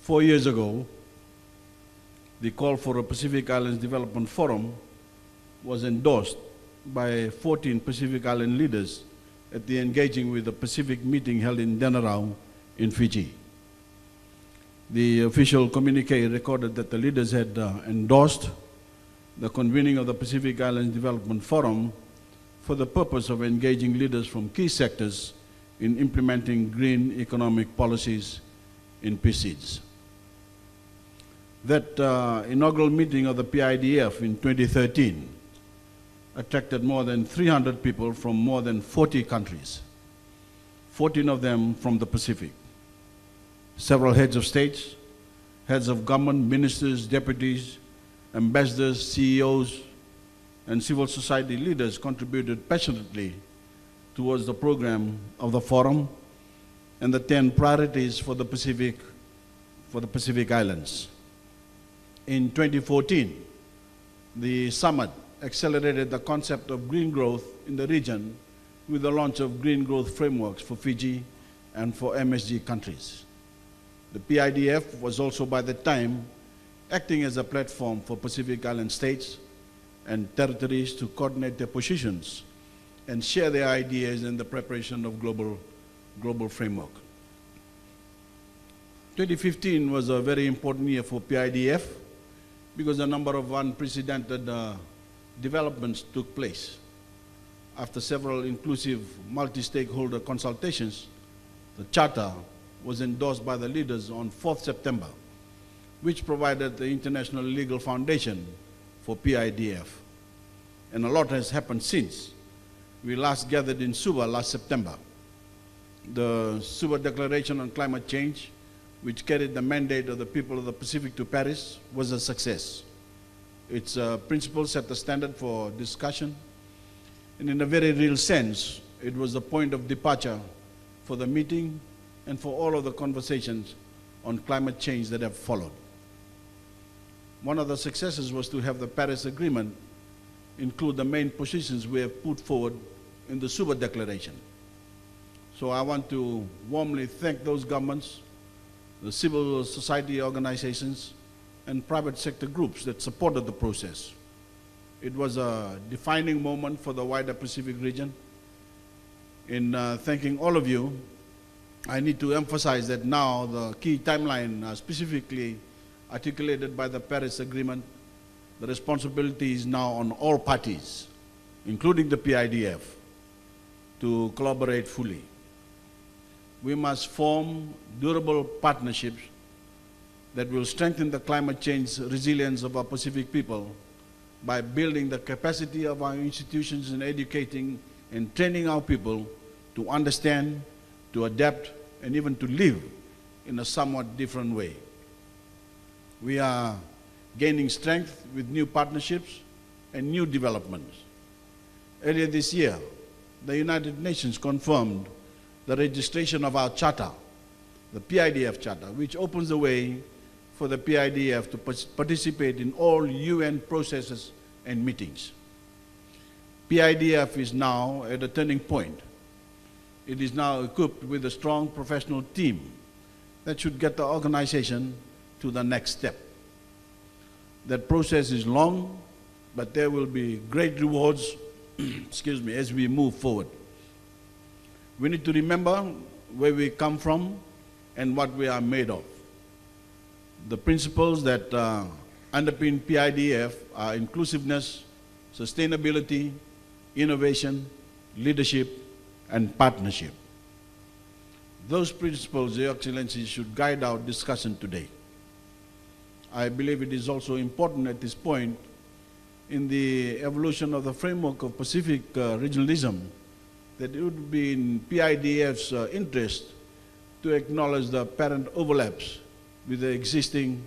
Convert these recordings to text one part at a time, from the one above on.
4 years ago, the call for a Pacific Islands Development Forum was endorsed by 14 Pacific Island leaders at the Engaging with the Pacific meeting held in Bainimarama in Fiji. The official communique recorded that the leaders had endorsed the convening of the Pacific Islands Development Forum for the purpose of engaging leaders from key sectors in implementing green economic policies in PCIDS. That inaugural meeting of the PIDF in 2013 attracted more than 300 people from more than 40 countries, 14 of them from the Pacific. Several heads of states, heads of government, ministers, deputies, ambassadors, CEOs, and civil society leaders contributed passionately towards the program of the forum and the 10 priorities for the Pacific Islands. In 2014, the summit accelerated the concept of green growth in the region with the launch of green growth frameworks for Fiji and for MSG countries. The PIDF was also by that time acting as a platform for Pacific Island states and territories to coordinate their positions and share their ideas in the preparation of global framework. 2015 was a very important year for PIDF because a number of unprecedented developments took place. After several inclusive multi-stakeholder consultations, the Charter was endorsed by the leaders on 4th September, which provided the international legal foundation for PIDF. And a lot has happened since. We last gathered in Suva last September. The Suva Declaration on Climate Change, which carried the mandate of the people of the Pacific to Paris, was a success. Its principles set the standard for discussion, and in a very real sense, it was the point of departure for the meeting and for all of the conversations on climate change that have followed. One of the successes was to have the Paris Agreement include the main positions we have put forward in the Suva Declaration. So I want to warmly thank those governments, the civil society organizations, and private sector groups that supported the process. It was a defining moment for the wider Pacific region. In thanking all of you, I need to emphasize that now the key timeline specifically articulated by the Paris Agreement, the responsibility is now on all parties, including the PIDF, to collaborate fully. We must form durable partnerships that will strengthen the climate change resilience of our Pacific people by building the capacity of our institutions and educating and training our people to understand, to adapt, and even to live in a somewhat different way. We are gaining strength with new partnerships and new developments. Earlier this year, the United Nations confirmed the registration of our charter, the PIDF Charter, which opens the way for the PIDF to participate in all UN processes and meetings. PIDF is now at a turning point. It is now equipped with a strong professional team that should get the organization to the next step. That process is long, but there will be great rewards excuse me, as we move forward. We need to remember where we come from and what we are made of. The principles that underpin PIDF are inclusiveness, sustainability, innovation, leadership, and partnership. Those principles, Your Excellency, should guide our discussion today. I believe it is also important at this point in the evolution of the framework of Pacific regionalism that it would be in PIDF's interest to acknowledge the apparent overlaps with the existing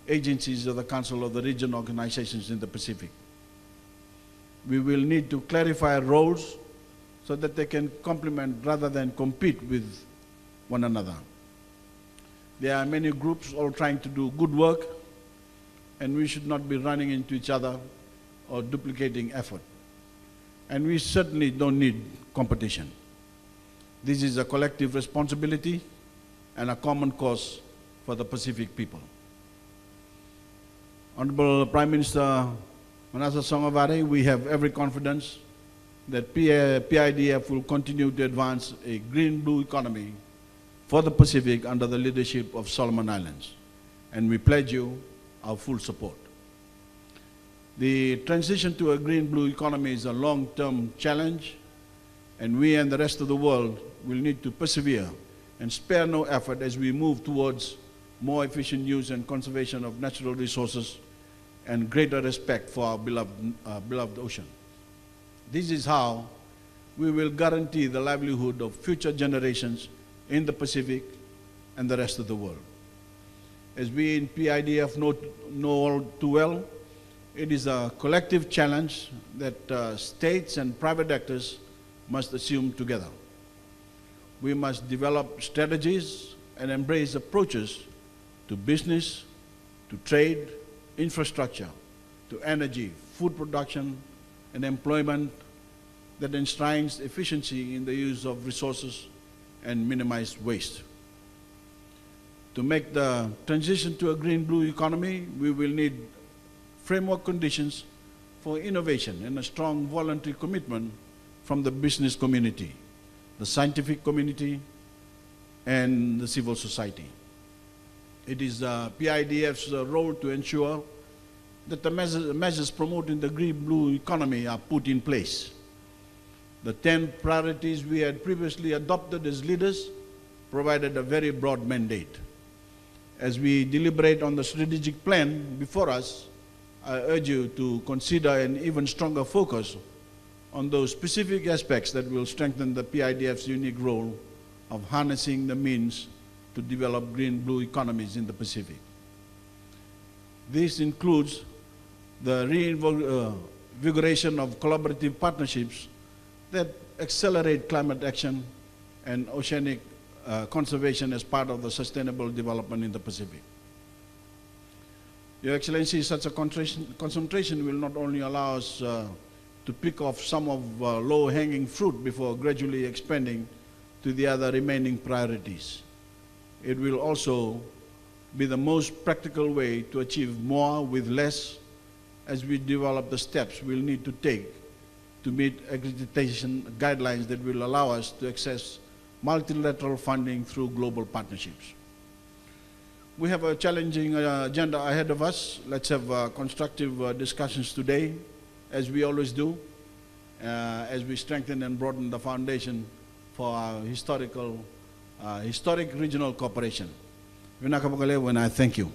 agencies of the Council of the Region organizations in the Pacific. We will need to clarify roles so that they can complement rather than compete with one another. There are many groups all trying to do good work, and we should not be running into each other or duplicating effort. And we certainly don't need competition. This is a collective responsibility and a common cause for the Pacific people. Honorable Prime Minister Manasa Songavare, we have every confidence that PIDF will continue to advance a green-blue economy for the Pacific under the leadership of Solomon Islands, and we pledge you our full support. The transition to a green-blue economy is a long-term challenge, and we and the rest of the world will need to persevere and spare no effort as we move towards more efficient use and conservation of natural resources and greater respect for our beloved ocean. This is how we will guarantee the livelihood of future generations in the Pacific and the rest of the world. As we in PIDF know all too well, it is a collective challenge that states and private actors must assume together. We must develop strategies and embrace approaches to business, to trade, infrastructure, to energy, food production, and employment that enshrines efficiency in the use of resources and minimize waste. To make the transition to a green-blue economy, we will need framework conditions for innovation and a strong voluntary commitment from the business community, the scientific community, and the civil society. It is PIDF's role to ensure that the measures promoting the green-blue economy are put in place. The 10 priorities we had previously adopted as leaders provided a very broad mandate. As we deliberate on the strategic plan before us, I urge you to consider an even stronger focus on those specific aspects that will strengthen the PIDF's unique role of harnessing the means to develop green-blue economies in the Pacific. This includes the reinvigoration of collaborative partnerships that accelerate climate action and oceanic conservation as part of the sustainable development in the Pacific. Your Excellency, such a concentration will not only allow us to pick off some of low-hanging fruit before gradually expanding to the other remaining priorities. It will also be the most practical way to achieve more with less as we develop the steps we'll need to take to meet accreditation guidelines that will allow us to access multilateral funding through global partnerships. We have a challenging agenda ahead of us. Let's have constructive discussions today, as we always do, as we strengthen and broaden the foundation for our historic regional cooperation. When I thank you.